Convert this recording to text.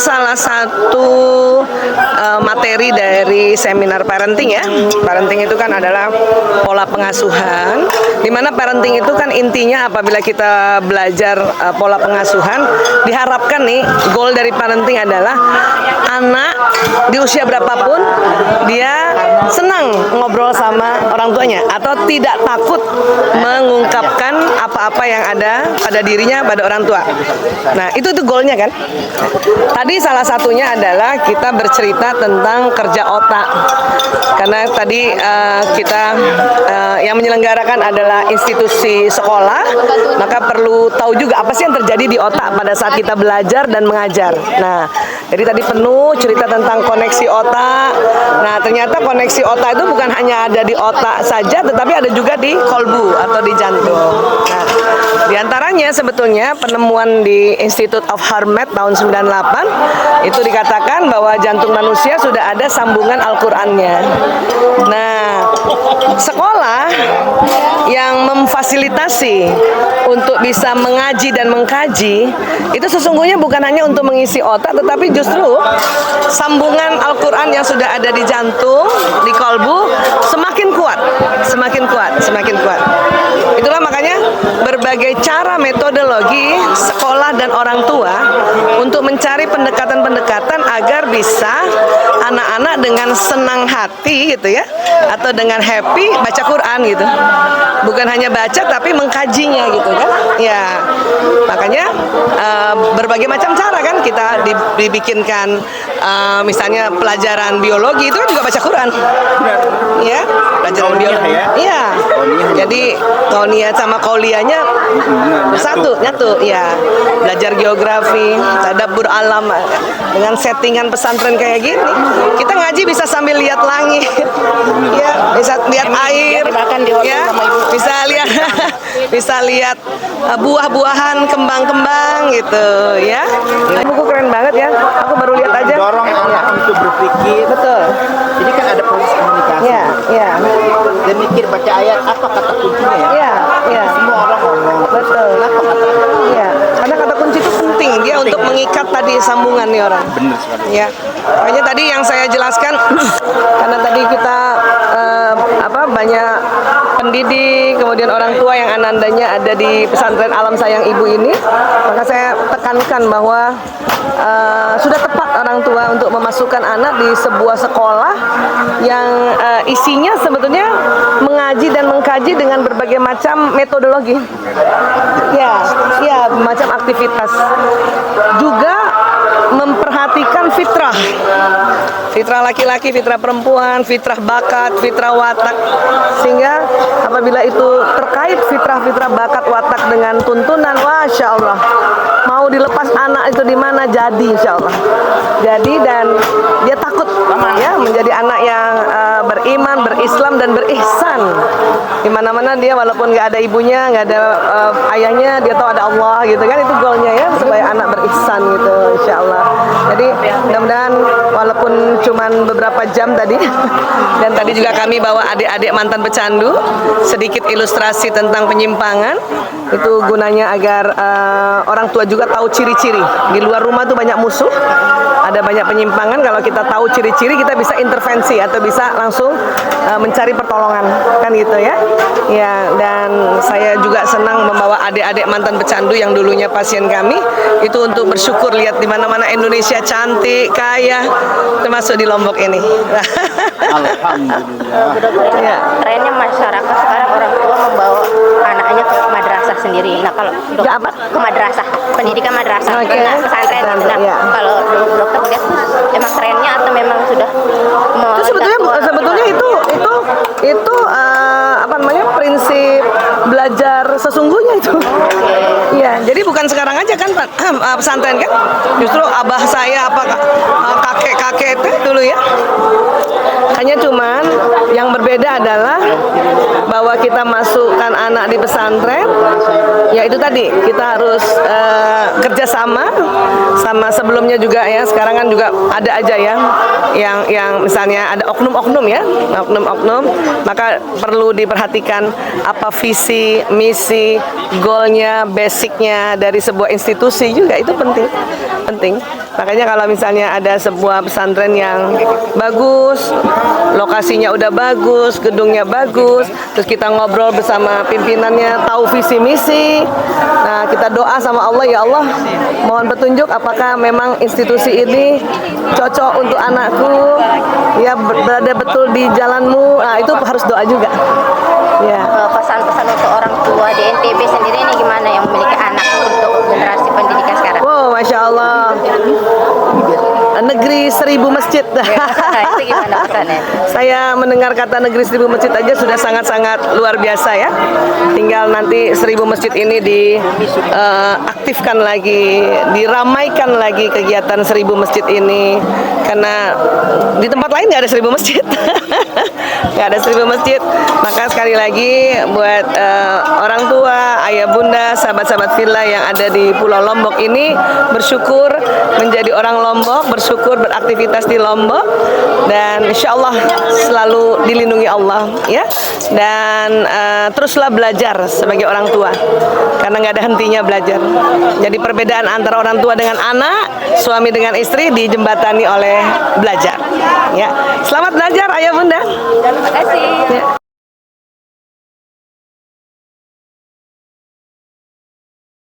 salah satu materi dari seminar parenting ya. Parenting itu kan adalah pola pengasuhan, di mana parenting itu kan intinya apabila kita belajar pola pengasuhan, diharapkan nih goal dari parenting adalah anak di usia berapapun dia senang ngobrol sama orang tuanya atau tidak takut mengungkapkan apa-apa yang ada pada dirinya pada orang tua. Nah, itu goalnya kan. Tadi salah satunya adalah kita bercerita tentang kerja otak. Karena tadi kita yang menyelenggarakan adalah institusi sekolah, maka perlu tahu juga apa sih yang terjadi di otak pada saat kita belajar dan mengajar. Nah, jadi tadi penuh cerita tentang koneksi otak. Nah, ternyata koneksi otak itu bukan hanya ada di otak saja, tetapi ada juga di kolbu atau di jantung. Nah, diantaranya sebetulnya penemuan di Institute of Harmat tahun 98 itu dikatakan bahwa jantung manusia sudah ada sambungan Al-Qur'annya. Nah, sekolah yang memfasilitasi untuk bisa mengaji dan mengkaji itu sesungguhnya bukan hanya untuk mengisi otak, tetapi justru sambungan Al-Quran yang sudah ada di jantung, di kolbu semakin kuat, semakin kuat, semakin kuat. Itulah makanya berbagai cara metodologi sekolah dan orang tua untuk mencari pendekatan-pendekatan agar bisa anak-anak dengan senang hati gitu ya, atau dengan happy baca Quran gitu. Bukan hanya baca tapi mengkajinya gitu kan. Ya, makanya berbagai macam cara kan kita dibikinkan misalnya pelajaran biologi itu kan juga baca Quran. Ya, pelajaran biologi. Iya. Jadi kauniyah sama kauliyahnya nyatu ya. Belajar geografi, tadabbur alam dengan settingan pesantren kayak gini. Kita ngaji bisa sambil lihat langit. Ya, bisa lihat air. Ya, bisa lihat buah-buahan, kembang-kembang gitu ya. Buku keren banget ya. Aku baru lihat aja. Dorong anak untuk berpikir. Betul. Jadi kan ada proses komunikasi. Iya, iya. Dan mikir baca ayat apa kata kuncinya ya? Iya, iya. Semua orang ngomong. Betul. Kenapa kata kuncinya? Iya. Karena kata kunci itu penting dia untuk mengikat tadi sambungan nih orang. Benar sekali. Ya. Makanya tadi yang saya jelaskan karena tadi kita banyak pendidik, kemudian orang tua yang anandanya ada di pesantren Alam Sayang Ibu ini, maka saya tekankan bahwa sudah tepat orang tua untuk memasukkan anak di sebuah sekolah yang isinya sebetulnya mengaji dan mengkaji dengan berbagai macam metodologi. Ya, macam aktivitas. Juga memperhatikan fitrah. Fitrah laki-laki, fitrah perempuan, fitrah bakat, fitrah watak. Sehingga apabila itu terkait fitrah-fitrah bakat watak dengan tuntunan, Masya Allah, mau dilepas anak itu di mana jadi Insya Allah. Jadi dan dia takut ya menjadi anak yang beriman, berislam dan berihsan. Di mana-mana dia walaupun nggak ada ibunya, nggak ada ayahnya, dia tahu ada Allah gitu kan, itu goalnya ya supaya anak berihsan gitu Insya Allah. Jadi mudah-mudahan walaupun cuman beberapa jam tadi dan tadi juga kami bawa adik-adik mantan pecandu sedikit ilustrasi tentang penyimpangan itu gunanya agar orang tua juga tahu ciri-ciri di luar rumah tuh banyak musuh, ada banyak penyimpangan. Kalau kita tahu ciri-ciri kita bisa intervensi atau bisa langsung mencari pertolongan kan gitu ya. Ya, dan saya juga senang membawa adik-adik mantan pecandu yang dulunya pasien kami itu untuk bersyukur lihat di mana-mana Indonesia cantik, kaya, termasuk di Lombok ini. Alhamdulillah. Ya. Trennya masyarakat sekarang orang tua membawa anaknya ke madrasah sendiri. Nah, kalau ke madrasah, pendidikan madrasah, nah, pesantren. Nah, ya. Kalau dokter lihat emang trennya atau memang sudah itu sebetulnya itu prinsip belajar sesungguhnya itu. Iya, jadi bukan sekarang aja kan Pak pesantren kan. Justru abah saya kakek-kakek itu dulu ya. Hanya cuman yang berbeda adalah bahwa kita masukkan anak di pesantren, ya itu tadi kita harus kerjasama sama sebelumnya juga ya. Sekarang kan juga ada aja ya yang misalnya ada oknum-oknum ya, oknum-oknum, maka perlu diperhatikan apa visi, misi, goalnya, basicnya dari sebuah institusi juga itu penting. Makanya kalau misalnya ada sebuah pesantren yang bagus, lokasinya udah bagus, gedungnya bagus, terus kita ngobrol bersama pimpinannya, tahu visi misi. Nah, kita doa sama Allah, ya Allah, mohon petunjuk apakah memang institusi ini cocok untuk anakku, ya berada betul di jalanmu. Nah, itu harus doa juga. Ya. Pesan-pesan untuk orang tua di NTB sendiri ini gimana yang memiliki anak untuk generasi pendidikan sekarang? Wow, Masya Allah. Negeri 1000 masjid. Itu gimana pesannya? Saya mendengar kata negeri 1000 masjid aja sudah sangat-sangat luar biasa ya. Tinggal nanti 1000 masjid ini diaktifkan lagi, diramaikan lagi kegiatan 1000 masjid ini. Karena di tempat lain nggak ada 1000 masjid. Nggak ada 1000 masjid. Maka sekali lagi buat orang tua, ayah bunda, sahabat-sahabat villa yang ada di Pulau Lombok ini, bersyukur menjadi orang Lombok, bersyukur beraktivitas di Lombok, dan insya Allah selalu dilindungi Allah ya. Dan teruslah belajar sebagai orang tua, karena nggak ada hentinya belajar. Jadi perbedaan antara orang tua dengan anak, suami dengan istri dijembatani oleh belajar ya. Selamat belajar ayah bunda. Terima kasih. Ya.